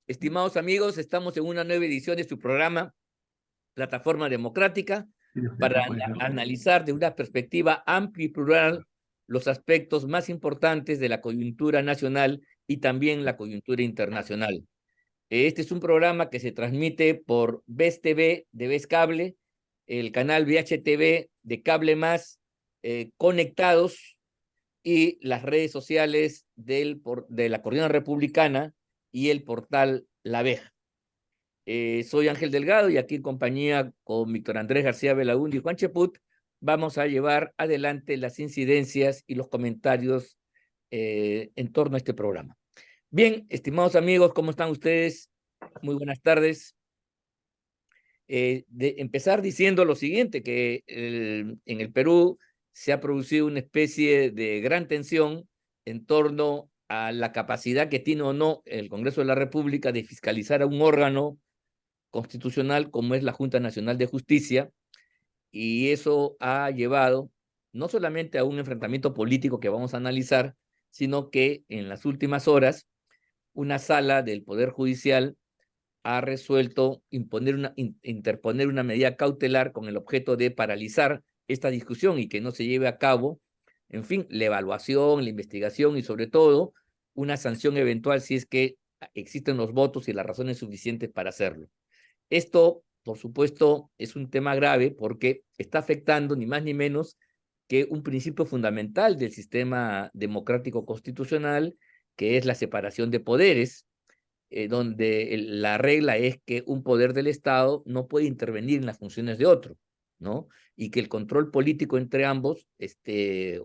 Estimados amigos, estamos en una nueva edición de su programa Plataforma Democrática para analizar de una perspectiva amplia y plural los aspectos más importantes de la coyuntura nacional y también la coyuntura internacional. Este es un programa que se transmite por VES TV de VES Cable, el canal VHTV de Cable Más, Conectados, y las redes sociales de la Coordinadora Republicana y el portal La Veja. Soy Ángel Delgado y aquí en compañía con Víctor Andrés García Belaúnde y Juan Cheput vamos a llevar adelante las incidencias y los comentarios en torno a este programa. Bien, estimados amigos, ¿cómo están ustedes? Muy buenas tardes. De empezar diciendo lo siguiente, que en el Perú se ha producido una especie de gran tensión en torno a la capacidad que tiene o no el Congreso de la República de fiscalizar a un órgano constitucional como es la Junta Nacional de Justicia, y eso ha llevado no solamente a un enfrentamiento político que vamos a analizar, sino que en las últimas horas una sala del Poder Judicial ha resuelto interponer una medida cautelar con el objeto de paralizar esta discusión y que no se lleve a cabo, en fin, la evaluación, la investigación y sobre todo una sanción eventual si es que existen los votos y las razones suficientes para hacerlo. Esto, por supuesto, es un tema grave porque está afectando ni más ni menos que un principio fundamental del sistema democrático constitucional, que es la separación de poderes, donde la regla es que un poder del Estado no puede intervenir en las funciones de otro, ¿no? Y que el control político entre ambos,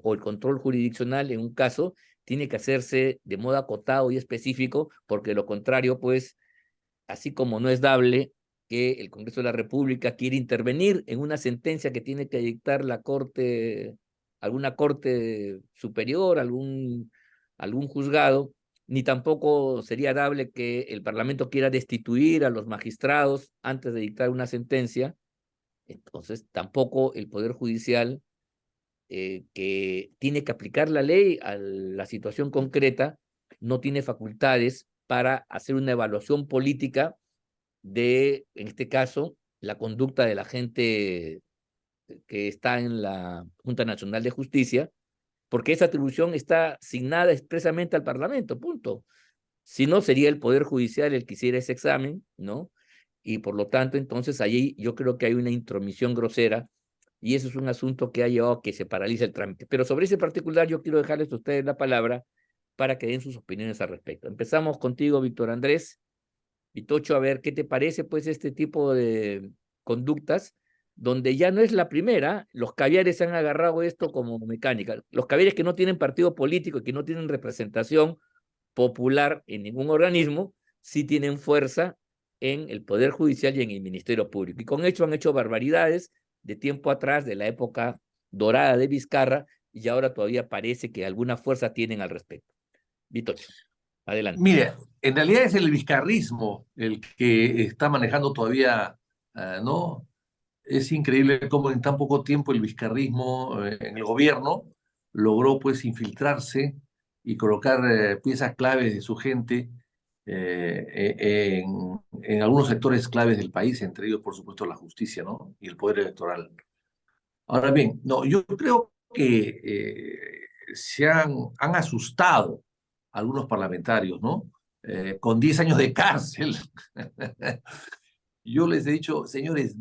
o el control jurisdiccional en un caso, tiene que hacerse de modo acotado y específico, porque de lo contrario, pues, así como no es dable que el Congreso de la República quiere intervenir en una sentencia que tiene que dictar la corte, alguna corte superior, algún juzgado, ni tampoco sería dable que el Parlamento quiera destituir a los magistrados antes de dictar una sentencia. Entonces, tampoco el Poder Judicial, que tiene que aplicar la ley a la situación concreta, no tiene facultades para hacer una evaluación política de, en este caso, la conducta de la gente que está en la Junta Nacional de Justicia, porque esa atribución está asignada expresamente al Parlamento, punto. Si no, sería el Poder Judicial el que hiciera ese examen, ¿no? Y por lo tanto, entonces, allí yo creo que hay una intromisión grosera y eso es un asunto que ha llevado a que se paralice el trámite. Pero sobre ese particular yo quiero dejarles a ustedes la palabra para que den sus opiniones al respecto. Empezamos contigo, Víctor Andrés. Vitocho, a ver, ¿qué te parece pues este tipo de conductas donde ya no es la primera? Los caviares se han agarrado esto como mecánica. Los caviares que no tienen partido político y que no tienen representación popular en ningún organismo, sí tienen fuerza en el Poder Judicial y en el Ministerio Público. Y con hecho han hecho barbaridades de tiempo atrás, de la época dorada de Vizcarra, y ahora todavía parece que alguna fuerza tienen al respecto. Vitocho, adelante. Mire, en realidad es el vizcarrismo el que está manejando todavía, ¿no? Es increíble cómo en tan poco tiempo el vizcarrismo en el gobierno logró pues infiltrarse y colocar piezas claves de su gente en algunos sectores claves del país, entre ellos por supuesto la justicia, ¿no? Y el poder electoral. Ahora bien, no, yo creo que han asustado a algunos parlamentarios, ¿no? Con 10 años de cárcel. Yo les he dicho, señores,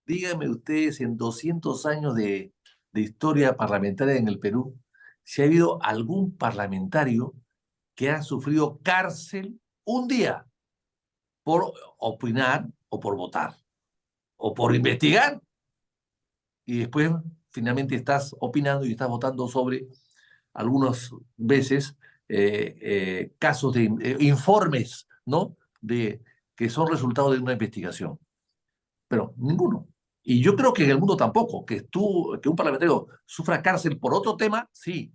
díganme ustedes en 200 años de historia parlamentaria en el Perú, si ha habido algún parlamentario que ha sufrido cárcel un día por opinar o por votar o por investigar y después finalmente estás opinando y estás votando sobre algunas veces casos de informes, ¿no? Que son resultado de una investigación. Pero ninguno. Y yo creo que en el mundo tampoco, que un parlamentario sufra cárcel por otro tema, sí,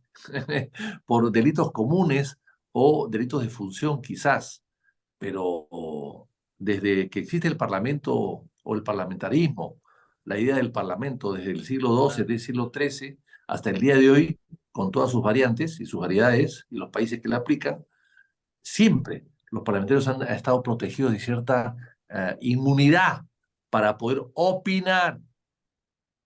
por delitos comunes o delitos de función quizás, pero desde que existe el parlamento o el parlamentarismo, la idea del parlamento desde el siglo XII, del siglo XIII, hasta el día de hoy, con todas sus variantes y sus variedades y los países que la aplican, siempre los parlamentarios han estado protegidos de cierta inmunidad para poder opinar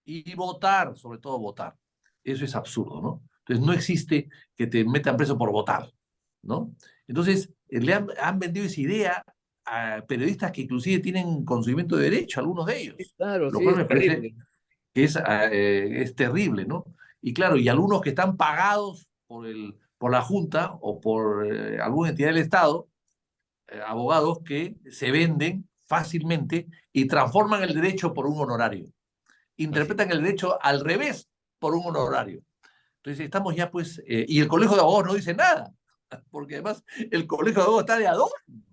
y votar, sobre todo votar. Eso es absurdo, ¿no? Entonces no existe que te metan preso por votar, ¿no? Entonces han vendido esa idea a periodistas que inclusive tienen conocimiento de derecho, algunos de Sí, ellos, claro, lo sí, cual es me parece terrible. que es terrible, ¿no? Y claro, y algunos que están pagados por la Junta o por alguna entidad del Estado, abogados que se venden fácilmente y transforman el derecho por un honorario. Así. Interpretan el derecho al revés por un honorario. Entonces estamos ya pues, y el Colegio de Abogados no dice nada, porque además el Colegio de Abogados está de adorno.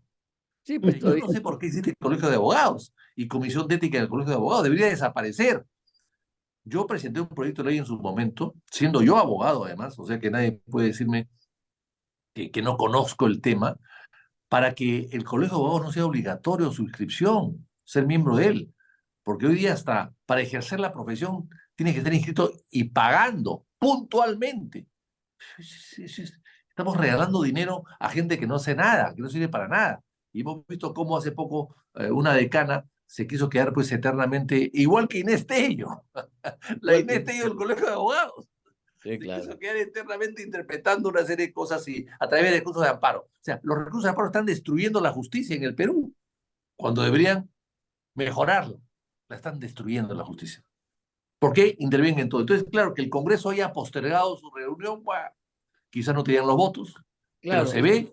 Sí, pues Yo todavía. no sé por qué existe el Colegio de Abogados y Comisión de Ética del Colegio de Abogados, debería desaparecer. Yo presenté un proyecto de ley en su momento, siendo yo abogado además, o sea que nadie puede decirme que no conozco el tema, para que el Colegio de Abogados no sea obligatorio su inscripción, ser miembro de él. Porque hoy día hasta para ejercer la profesión tienes que estar inscrito y pagando puntualmente. Estamos regalando dinero a gente que no hace nada, que no sirve para nada. Y hemos visto cómo hace poco una decana se quiso quedar pues eternamente, igual que Inés Tello, la Igual que. Inés Tello del Colegio de Abogados. Sí, Se claro. quiso quedar eternamente interpretando una serie de cosas y, a través de recursos de amparo. O sea, los recursos de amparo están destruyendo la justicia en el Perú, cuando deberían mejorarla. La están destruyendo la justicia. ¿Por qué intervienen en todo? Entonces, claro, que el Congreso haya postergado su reunión, bueno, quizás no tenían los votos, pero Claro,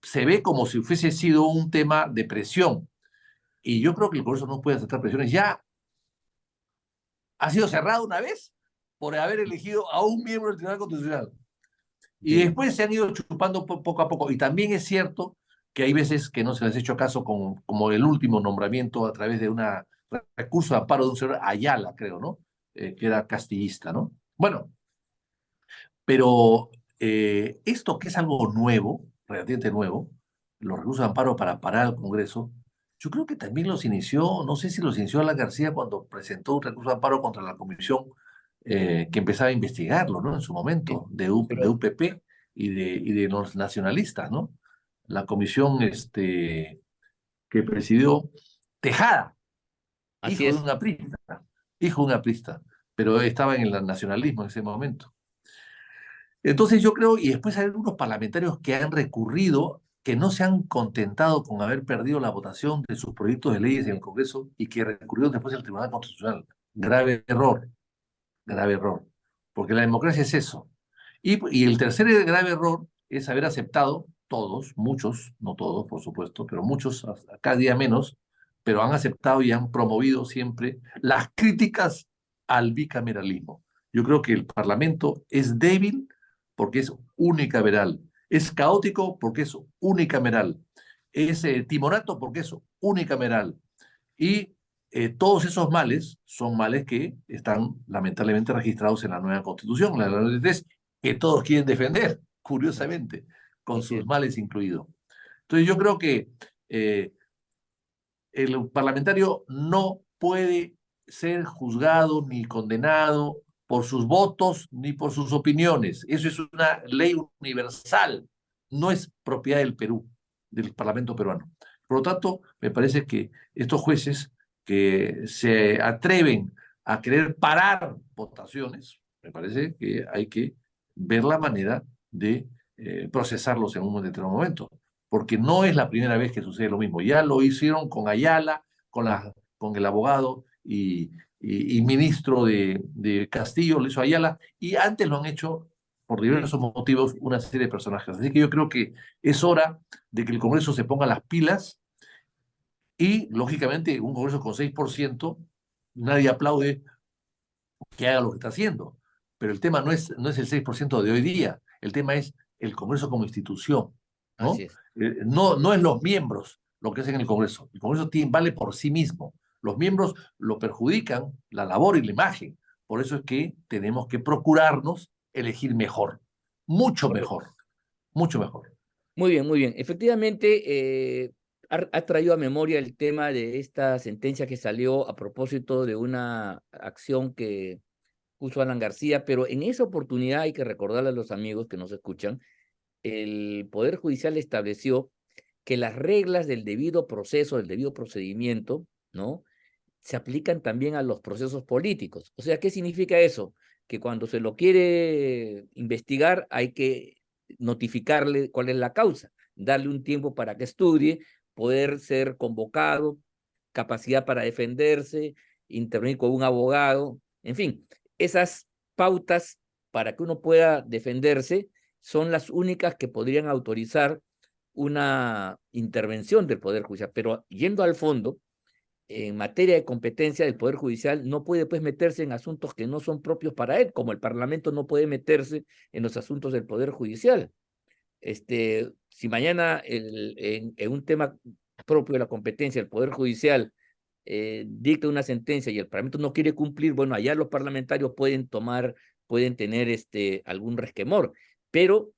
se ve como si fuese sido un tema de presión. Y yo creo que el Congreso no puede aceptar presiones. Ya ha sido cerrado una vez por haber elegido a un miembro del Tribunal Constitucional. Y sí, después se han ido chupando poco a poco. Y también es cierto que hay veces que no se les ha hecho caso, como el último nombramiento a través de un recurso de amparo de un señor Ayala, creo, ¿no? Que era castillista, ¿no? Bueno, pero esto que es algo nuevo, relativamente nuevo, los recursos de amparo para parar al Congreso, yo creo que también los inició, no sé si los inició Alan García cuando presentó un recurso de amparo contra la comisión que empezaba a investigarlo, ¿no? En su sí. momento, de Pero UPP y de los nacionalistas, ¿no? La comisión que presidió Tejada, así hijo de es. un aprista, hijo de un aprista, pero estaba en el nacionalismo en ese momento. Entonces yo creo, y después hay algunos parlamentarios que han recurrido, que no se han contentado con haber perdido la votación de sus proyectos de leyes en el Congreso y que recurrieron después al Tribunal Constitucional. Grave error, porque la democracia es eso. Y el tercer grave error es haber aceptado, todos, muchos, no todos, por supuesto, pero muchos, cada día menos, pero han aceptado y han promovido siempre las críticas al bicameralismo. Yo creo que el Parlamento es débil porque es unicameral, es caótico porque es unicameral, es timorato porque es unicameral. Y todos esos males son males que están lamentablemente registrados en la nueva Constitución, la 93, que todos quieren defender, curiosamente, con Así sus es. males incluidos. Entonces yo creo que el parlamentario no puede ser juzgado ni condenado por sus votos ni por sus opiniones. Eso es una ley universal, no es propiedad del Perú, del Parlamento peruano. Por lo tanto, me parece que estos jueces que se atreven a querer parar votaciones, me parece que hay que ver la manera de procesarlos en un determinado momento, porque no es la primera vez que sucede lo mismo. Ya lo hicieron con Ayala, con el abogado y ministro de Castillo, lo hizo Ayala, y antes lo han hecho por Sí, diversos motivos una serie de personajes. Así que yo creo que es hora de que el Congreso se ponga las pilas y, lógicamente, un Congreso con 6%, nadie aplaude que haga lo que está haciendo. Pero el tema no es el 6% de hoy día, el tema es el Congreso como institución, así ¿no? es. No es los miembros lo que hacen en el Congreso. El Congreso vale por sí mismo. Los miembros lo perjudican la labor y la imagen. Por eso es que tenemos que procurarnos elegir mejor, mucho Correcto. mejor, mucho mejor. Muy bien, muy bien. Efectivamente, ha traído a memoria el tema de esta sentencia que salió a propósito de una acción que puso Alan García, pero en esa oportunidad hay que recordarle a los amigos que nos escuchan, el Poder Judicial estableció que las reglas del debido proceso, del debido procedimiento, ¿no?, se aplican también a los procesos políticos. O sea, ¿qué significa eso? Que cuando se lo quiere investigar hay que notificarle cuál es la causa, darle un tiempo para que estudie, poder ser convocado, capacidad para defenderse, intervenir con un abogado, en fin, esas pautas para que uno pueda defenderse son las únicas que podrían autorizar una intervención del Poder Judicial. Pero yendo al fondo, en materia de competencia del Poder Judicial, no puede pues meterse en asuntos que no son propios para él, como el Parlamento no puede meterse en los asuntos del Poder Judicial. Si mañana en un tema propio de la competencia el Poder Judicial dicta una sentencia y el Parlamento no quiere cumplir, bueno, allá los parlamentarios pueden tener algún resquemor, pero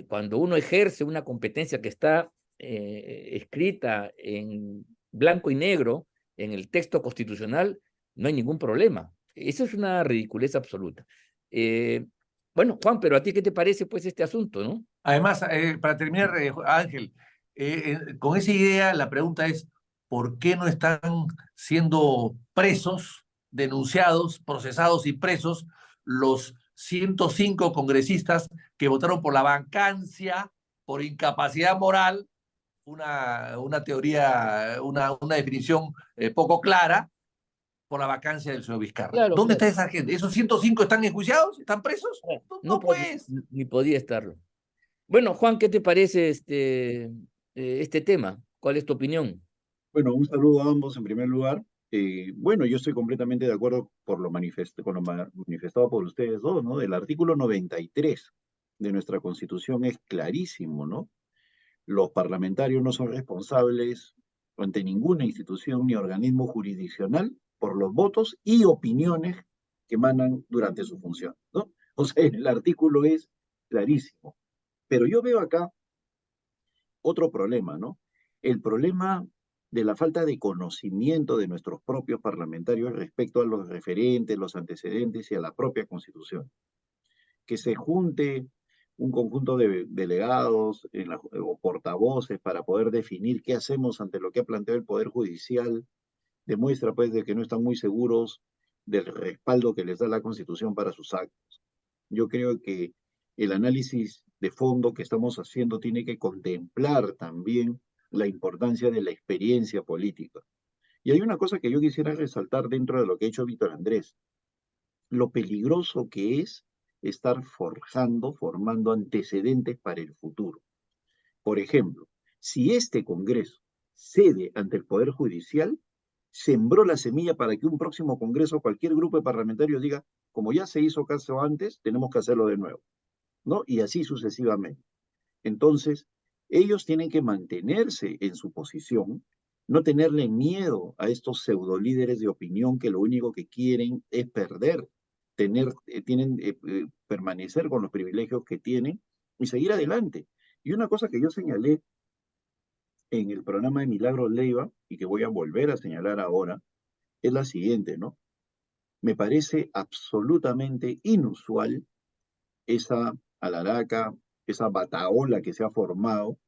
cuando uno ejerce una competencia que está escrita en blanco y negro en el texto constitucional, no hay ningún problema. Eso es una ridiculez absoluta. Bueno, Juan, pero ¿a ti qué te parece pues este asunto, no? Además, para terminar, Ángel, con esa idea la pregunta es, ¿por qué no están siendo presos, denunciados, procesados y presos los 105 congresistas que votaron por la vacancia, por incapacidad moral, una teoría, una definición poco clara, por la vacancia del señor Vizcarra? Claro, ¿Dónde está claro. esa gente? ¿Esos 105 están enjuiciados? ¿Están presos? No, No, no pues. ni podía estarlo. Bueno, Juan, ¿qué te parece este tema? ¿Cuál es tu opinión? Bueno, un saludo a ambos en primer lugar. Bueno, yo estoy completamente de acuerdo con lo manifestado por ustedes dos, ¿no? El artículo 93 de nuestra Constitución es clarísimo, ¿no? Los parlamentarios no son responsables ante ninguna institución ni organismo jurisdiccional por los votos y opiniones que emanan durante su función, ¿no? O sea, el artículo es clarísimo. Pero yo veo acá otro problema, ¿no? El problema de la falta de conocimiento de nuestros propios parlamentarios respecto a los referentes, los antecedentes y a la propia Constitución. Que se junte un conjunto de delegados o portavoces para poder definir qué hacemos ante lo que ha planteado el Poder Judicial, demuestra pues de que no están muy seguros del respaldo que les da la Constitución para sus actos. Yo creo que el análisis de fondo que estamos haciendo tiene que contemplar también la importancia de la experiencia política. Y hay una cosa que yo quisiera resaltar dentro de lo que ha hecho Víctor Andrés, lo peligroso que es estar formando antecedentes para el futuro. Por ejemplo, si este Congreso cede ante el Poder Judicial, sembró la semilla para que un próximo Congreso, cualquier grupo de parlamentarios diga, como ya se hizo caso antes, tenemos que hacerlo de nuevo, ¿no? Y así sucesivamente. Entonces, ellos tienen que mantenerse en su posición, no tenerle miedo a estos pseudo líderes de opinión que lo único que quieren es perder, permanecer con los privilegios que tienen y seguir adelante. Y una cosa que yo señalé en el programa de Milagros Leiva y que voy a volver a señalar ahora es la siguiente, ¿no? Me parece absolutamente inusual esa alaraca, esa batahola que se ha formado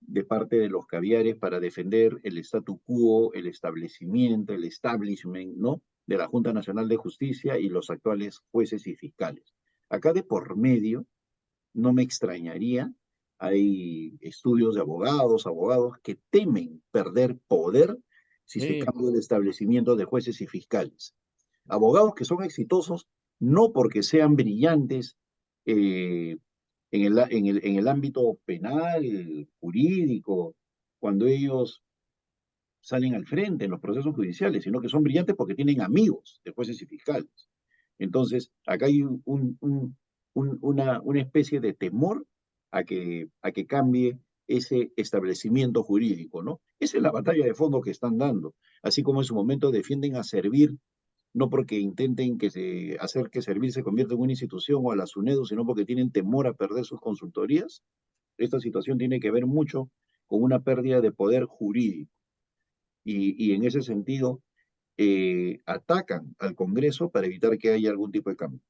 de parte de los caviares para defender el statu quo, el establecimiento, el establishment, ¿no? De la Junta Nacional de Justicia y los actuales jueces y fiscales. Acá de por medio, no me extrañaría, hay estudios de abogados que temen perder poder si se Sí, cambia el establecimiento de jueces y fiscales. Abogados que son exitosos no porque sean brillantes eh, en el ámbito penal, jurídico, cuando ellos salen al frente en los procesos judiciales, sino que son brillantes porque tienen amigos de jueces y fiscales. Entonces, acá hay una especie de temor a que cambie ese establecimiento jurídico, ¿no? Esa es la batalla de fondo que están dando, así como en su momento defienden a servir no porque intenten hacer que Servir se convierta en una institución o a la SUNEDU, sino porque tienen temor a perder sus consultorías. Esta situación tiene que ver mucho con una pérdida de poder jurídico y en ese sentido atacan al Congreso para evitar que haya algún tipo de cambio.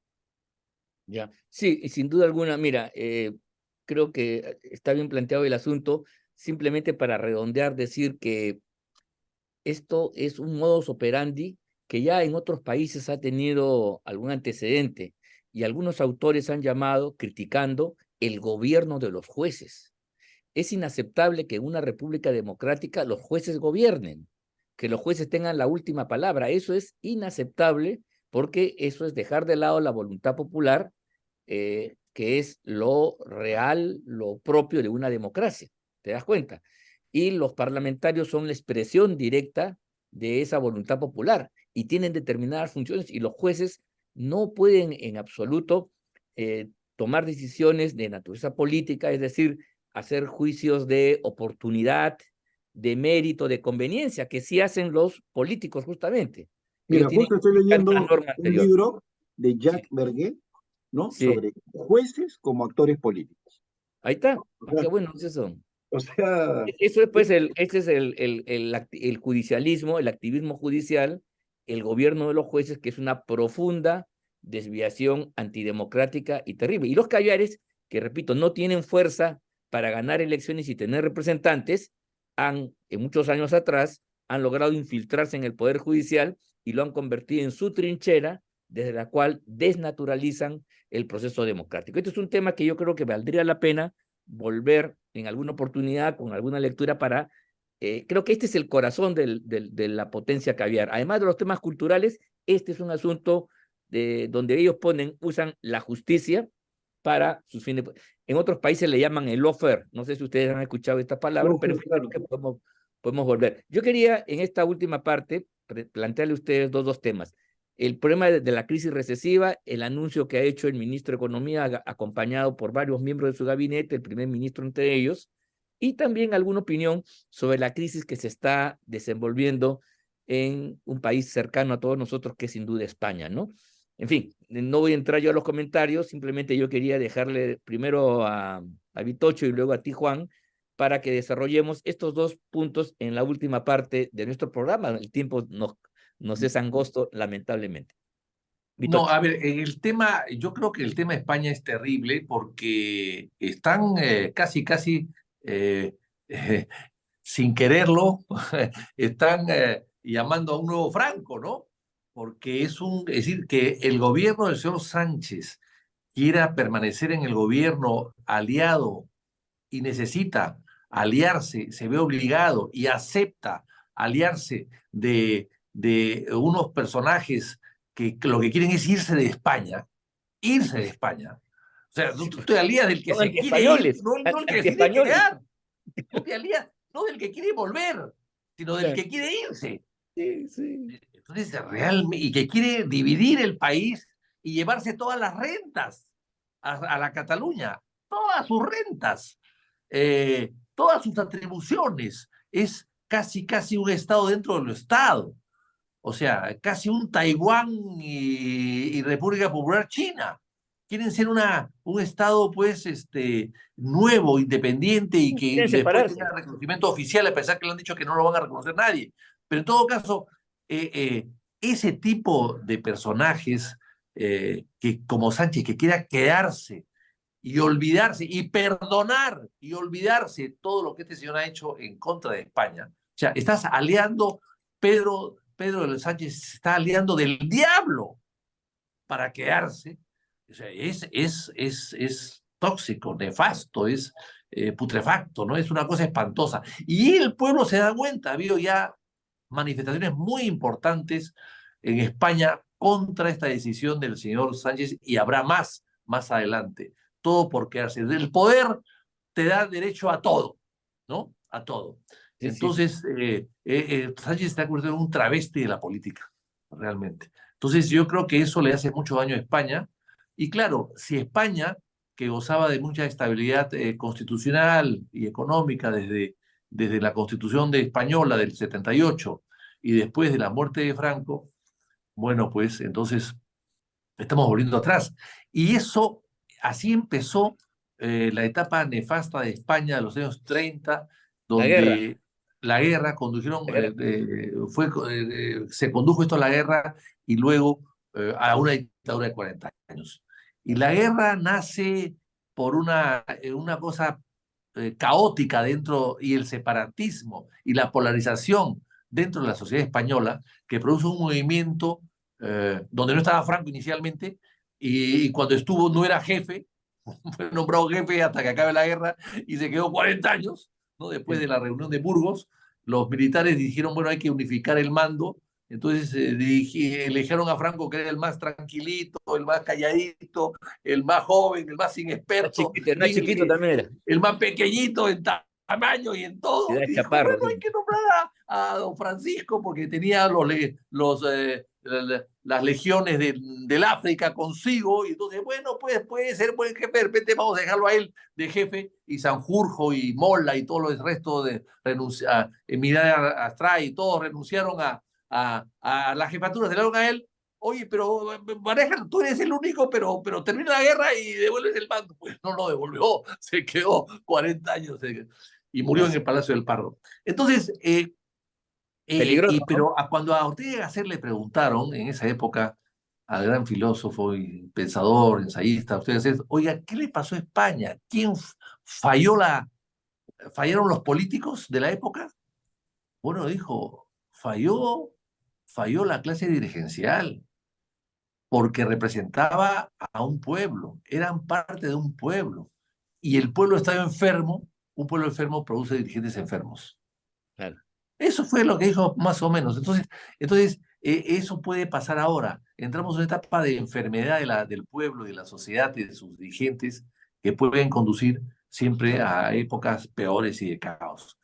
ya. Sí, y sin duda alguna, mira, creo que está bien planteado el asunto. simplemente para redondear, decir que esto es un modus operandi que ya en otros países ha tenido algún antecedente y algunos autores han llamado, criticando, el gobierno de los jueces. Es inaceptable que en una república democrática los jueces gobiernen, que los jueces tengan la última palabra. Eso es inaceptable porque eso es dejar de lado la voluntad popular, que es lo real, lo propio de una democracia. ¿Te das cuenta? Y los parlamentarios son la expresión directa de esa voluntad popular y tienen determinadas funciones y los jueces no pueden en absoluto tomar decisiones de naturaleza política, es decir, hacer juicios de oportunidad, de mérito, de conveniencia, que sí hacen los políticos justamente. Ellos Mira, tienen justo que estoy aplicar una leyendo norma un anterior. libro de Sí, Jacques Verguet, ¿no? sí. Sobre jueces como actores políticos. Ahí está. O Qué sea, bueno es eso. o sea, Eso es, pues, ese es el judicialismo, el activismo judicial, el gobierno de los jueces, que es una profunda desviación antidemocrática y terrible. Y los caviares, que repito, no tienen fuerza para ganar elecciones y tener representantes, en muchos años atrás, han logrado infiltrarse en el Poder Judicial y lo han convertido en su trinchera, desde la cual desnaturalizan el proceso democrático. Este es un tema que yo creo que valdría la pena volver en alguna oportunidad con alguna lectura para, creo que este es el corazón de la potencia caviar. Además de los temas culturales, este es un asunto donde ellos usan la justicia para sus fines. En otros países le llaman el lawfare. No sé si ustedes han escuchado esta palabra, no, pero claro. que podemos volver. Yo quería en esta última parte plantearle a ustedes dos temas. El problema de la crisis recesiva, el anuncio que ha hecho el ministro de Economía, acompañado por varios miembros de su gabinete, el primer ministro entre ellos, y también alguna opinión sobre la crisis que se está desenvolviendo en un país cercano a todos nosotros, que es sin duda España, ¿no? En fin, no voy a entrar yo a los comentarios, simplemente yo quería dejarle primero a Vitocho y luego a ti, Juan, para que desarrollemos estos dos puntos en la última parte de nuestro programa. El tiempo nos es angosto, lamentablemente. No, Vitocho. a ver, en el tema, yo creo que el tema de España es terrible porque están casi, eh, eh, sin quererlo, están llamando a un nuevo Franco, ¿no? Porque es decir, que el gobierno del señor Sánchez quiera permanecer en el gobierno aliado y necesita aliarse, se ve obligado y acepta aliarse de unos personajes que lo que quieren es irse de España. O sea, tú te alías del que Son se quiere ir, antiespañoles, no el que se quiere antiespañoles. quedar. Tú te alías no del que quiere volver, sino del Claro. que quiere irse. Sí, sí. Entonces, realmente, y que quiere dividir el país y llevarse todas las rentas a la Cataluña, todas sus rentas, todas sus atribuciones. Es casi un Estado dentro del Estado. O sea, casi un Taiwán y República Popular China. Quieren ser un Estado, pues, nuevo, independiente y que Quieren después tenga separarse. reconocimiento oficial, a pesar que le han dicho que no lo van a reconocer nadie. Pero en todo caso, eh, eh, ese tipo de personajes que, como Sánchez, que quiera quedarse y olvidarse y perdonar y olvidarse todo lo que este señor ha hecho en contra de España. O sea, estás aliando, Pedro Sánchez se está aliando del diablo para quedarse. O sea, es tóxico, nefasto, es putrefacto, ¿no? Es una cosa espantosa. Y el pueblo se da cuenta, ha habido ya manifestaciones muy importantes en España contra esta decisión del señor Sánchez y habrá más adelante. Todo por quedarse. El poder te da derecho a todo, ¿no? A todo. Sí, sí, sí. Entonces, Sánchez está convirtiendo en un travesti de la política, realmente. Entonces, yo creo que eso le hace mucho daño a España. Y claro, si España, que gozaba de mucha estabilidad constitucional y económica desde la Constitución española del 78 y después de la muerte de Franco, bueno, pues entonces estamos volviendo atrás. Y eso, así empezó la etapa nefasta de España de los años 30, La guerra. donde la guerra condujeron, La guerra. se condujo esto a la guerra y luego a una dictadura de 40 años. Y la guerra nace por una cosa caótica dentro y el separatismo y la polarización dentro de la sociedad española que produce un movimiento donde no estaba Franco inicialmente y cuando estuvo no era jefe, fue nombrado jefe hasta que acabe la guerra y se quedó 40 años, ¿no? Después de la reunión de Burgos, los militares dijeron, bueno, hay que unificar el mando. Entonces eligieron a Franco, que era el más tranquilito, el más calladito, el más joven, el más inexperto, El más chiquito también era. el más pequeñito en tamaño y en todo. Era Y dijo, chaparro. bueno, hay que nombrar a don Francisco porque tenía las legiones del África consigo. Y entonces, bueno, pues puede ser buen jefe. De repente vamos a dejarlo a él de jefe. Y Sanjurjo y Mola y todo el resto de Miranda Astray y todos renunciaron a la jefatura, se le dieron a él. Oye, pero maneja, tú eres el único, pero termina la guerra y devuelves el mando. Pues no lo devolvió, se quedó 40 años y murió en el Palacio del Pardo. Entonces, Peligroso, ¿no? pero cuando a Ortega y Gasset le preguntaron en esa época al gran filósofo y pensador, ensayista, Ortega y Gasset, oiga, ¿qué le pasó a España? ¿Quién fallaron los políticos de la época? Bueno, dijo, falló la clase dirigencial, porque representaba a un pueblo, eran parte de un pueblo, y el pueblo estaba enfermo, un pueblo enfermo produce dirigentes enfermos. Claro. Eso fue lo que dijo más o menos. Entonces eso puede pasar ahora. Entramos en una etapa de enfermedad del pueblo, de la sociedad y de sus dirigentes que pueden conducir siempre a épocas peores y de caos.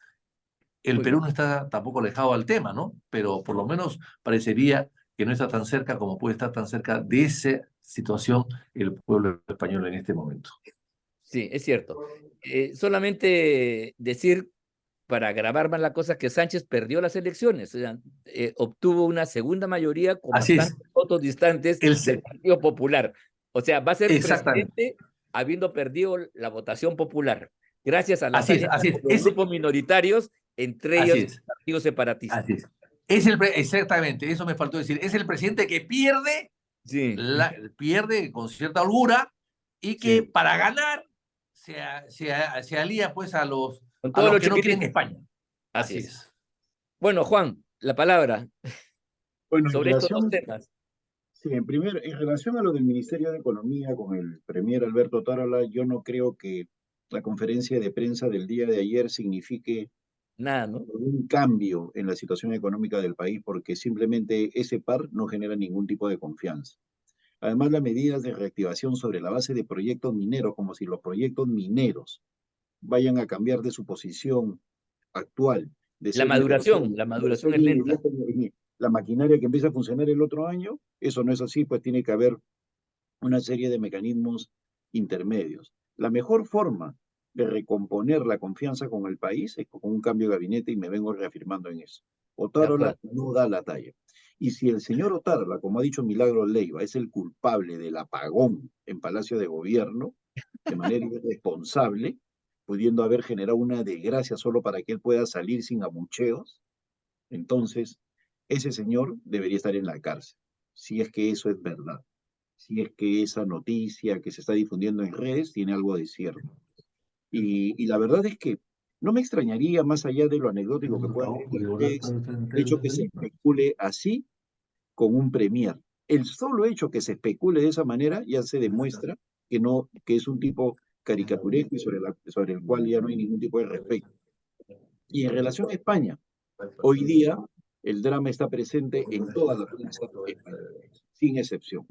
El Muy Perú bien. no está tampoco alejado al tema, ¿no? Pero por lo menos parecería que no está tan cerca como puede estar tan cerca de esa situación el pueblo español en este momento. Sí, es cierto. Solamente decir, para agravar más la cosa, que Sánchez perdió las elecciones, o sea, obtuvo una segunda mayoría con Así es. bastantes votos distantes del Partido Popular. O sea, va a ser Exactamente. presidente habiendo perdido la votación popular, gracias a las Así es, alianzas así es. con los grupos minoritarios, entre Así ellos es. partidos separatistas. Así es. Exactamente, eso me faltó decir. Es el presidente que Sí, pierde con cierta holgura y que sí. para ganar se alía pues Con a todos los los que no quieren chiquititos. España. Así Así es. es. Bueno, Juan, la palabra Bueno, en sobre estos dos relación, temas. sí, en relación a lo del Ministerio de Economía con el premier Alberto Otárola, yo no creo que la conferencia de prensa del día de ayer signifique Nada, ¿no? un cambio en la situación económica del país, porque simplemente ese par no genera ningún tipo de confianza. Además, las medidas de reactivación sobre la base de proyectos mineros, como si los proyectos mineros vayan a cambiar de su posición actual, de ser La de maduración ser es lenta. la maquinaria que empieza a funcionar el otro año, eso no es así, pues tiene que haber una serie de mecanismos intermedios. La mejor forma de recomponer la confianza con el país es con un cambio de gabinete y me vengo reafirmando en eso. De Otárola acuerdo. no da la talla. Y si el señor Otárola, como ha dicho Milagro Leiva, es el culpable del apagón en Palacio de Gobierno, de manera irresponsable, pudiendo haber generado una desgracia solo para que él pueda salir sin abucheos, entonces ese señor debería estar en la cárcel, si es que eso es verdad, si es que esa noticia que se está difundiendo en redes tiene algo de cierto. Y la verdad es que no me extrañaría, más allá de lo anecdótico que puedan decir ustedes, el hecho que se especule así con un premier. El solo hecho que se especule de esa manera ya se demuestra que no, que es un tipo caricaturesco y sobre el cual ya no hay ningún tipo de respeto. Y en relación a España, hoy día el drama está presente en toda la prensa española, sin excepción.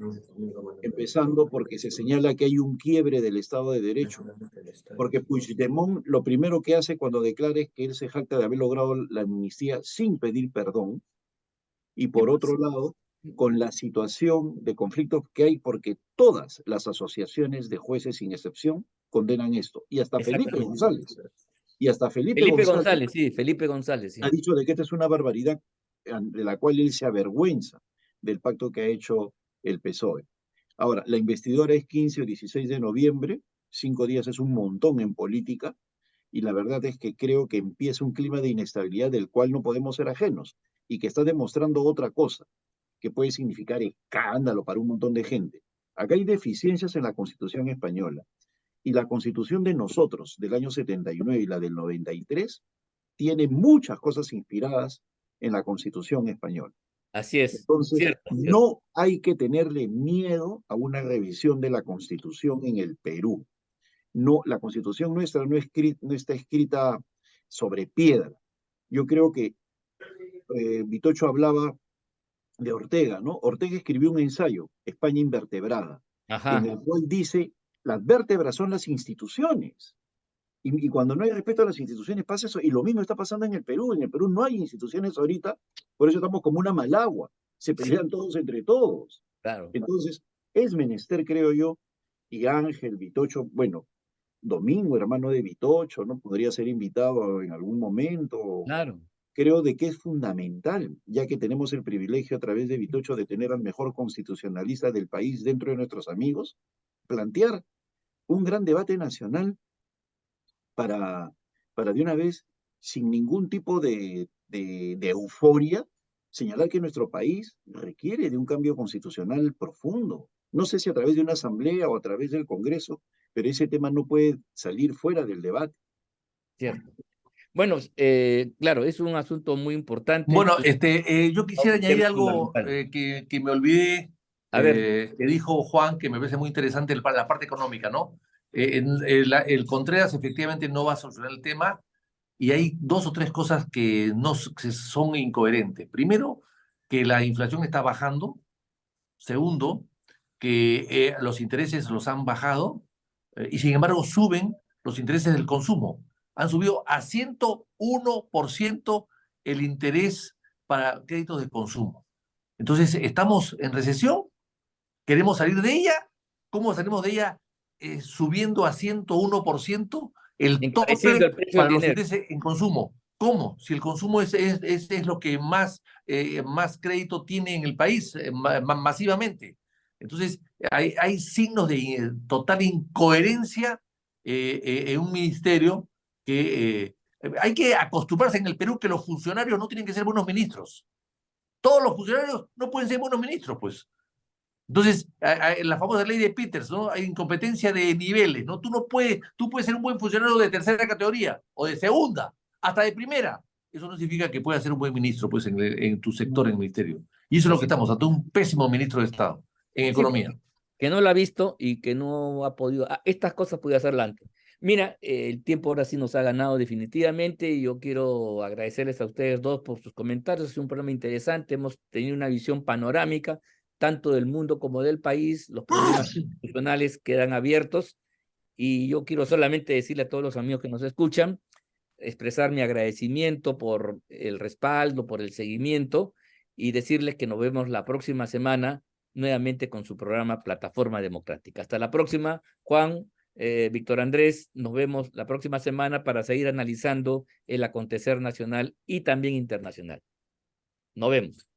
Empezando porque se señala que hay un quiebre del Estado de Derecho, porque Puigdemont lo primero que hace cuando declara es que él se jacta de haber logrado la amnistía sin pedir perdón, y ¿Qué por más? otro lado, con la situación de conflictos que hay, porque todas las asociaciones de jueces, sin excepción, condenan esto, Exactamente. Y hasta Felipe Felipe González González, sí, Felipe González, ha sí. dicho de que esta es una barbaridad de la cual él se avergüenza del pacto que ha hecho el PSOE. Ahora, la investidura es 15 o 16 de noviembre, 5 días es un montón en política, y la verdad es que creo que empieza un clima de inestabilidad del cual no podemos ser ajenos, y que está demostrando otra cosa, que puede significar escándalo para un montón de gente. Acá hay deficiencias en la Constitución española, Y la constitución de nosotros, del año 79 y la del 93, tiene muchas cosas inspiradas en la constitución española. Así es, Entonces, cierto, cierto. no hay que tenerle miedo a una revisión de la constitución en el Perú. No, la constitución nuestra no está escrita sobre piedra. Yo creo que Vitocho hablaba de Ortega, ¿no? Ortega escribió un ensayo, España invertebrada, en Ajá, el cual dice, las vértebras son las instituciones. Y cuando no hay respeto a las instituciones pasa eso. Y lo mismo está pasando en el Perú. En el Perú no hay instituciones ahorita, por eso estamos como una malagua. Se sí, pelean todos entre todos. claro, Entonces, es menester, creo yo, y Ángel, Vitocho, bueno, Domingo, hermano de Vitocho, ¿no? Podría ser invitado en algún momento. claro. Creo de que es fundamental, ya que tenemos el privilegio a través de Vitocho de tener al mejor constitucionalista del país dentro de nuestros amigos, plantear un gran debate nacional para, para de una vez, sin ningún tipo de euforia, señalar que nuestro país requiere de un cambio constitucional profundo. No sé si a través de una asamblea o a través del Congreso, pero ese tema no puede salir fuera del debate. Cierto. Bueno, claro, es un asunto muy importante Bueno, y yo quisiera un tema añadir algo fundamental. que me olvidé, A ver, que dijo Juan, que me parece muy interesante la parte económica, ¿no? El Contreras efectivamente no va a solucionar el tema y hay dos o tres cosas que no que son incoherentes. Primero, que la inflación está bajando. Segundo, que los intereses los han bajado y sin embargo suben los intereses del consumo. Han subido a 101% el interés para créditos de consumo. Entonces, estamos en recesión, queremos salir de ella. ¿Cómo salimos de ella? Subiendo a 101% el encareciendo tope el precio del para los dinero. intereses en consumo. ¿Cómo? Si el consumo es lo que más crédito tiene en el país, masivamente. Entonces, hay signos de total incoherencia en un ministerio que hay que acostumbrarse en el Perú que los funcionarios no tienen que ser buenos ministros. Todos los funcionarios no pueden ser buenos ministros, pues. Entonces, la famosa ley de Peters, ¿no? Hay incompetencia de niveles, ¿no? Tú puedes ser un buen funcionario de tercera categoría o de segunda, hasta de primera. Eso no significa que puedas ser un buen ministro, pues, en tu sector, en el ministerio. Y eso es lo que Así, estamos, ante un pésimo ministro de Estado en sí, economía. que no lo ha visto y que no ha podido. Estas cosas podía hacerla antes. Mira, el tiempo ahora sí nos ha ganado definitivamente y yo quiero agradecerles a ustedes dos por sus comentarios. Es un programa interesante. Hemos tenido una visión panorámica, tanto del mundo como del país. Los problemas institucionales quedan abiertos y yo quiero solamente decirle a todos los amigos que nos escuchan, expresar mi agradecimiento por el respaldo, por el seguimiento y decirles que nos vemos la próxima semana nuevamente con su programa Plataforma Democrática. Hasta la próxima, Juan, Víctor Andrés, nos vemos la próxima semana para seguir analizando el acontecer nacional y también internacional. Nos vemos.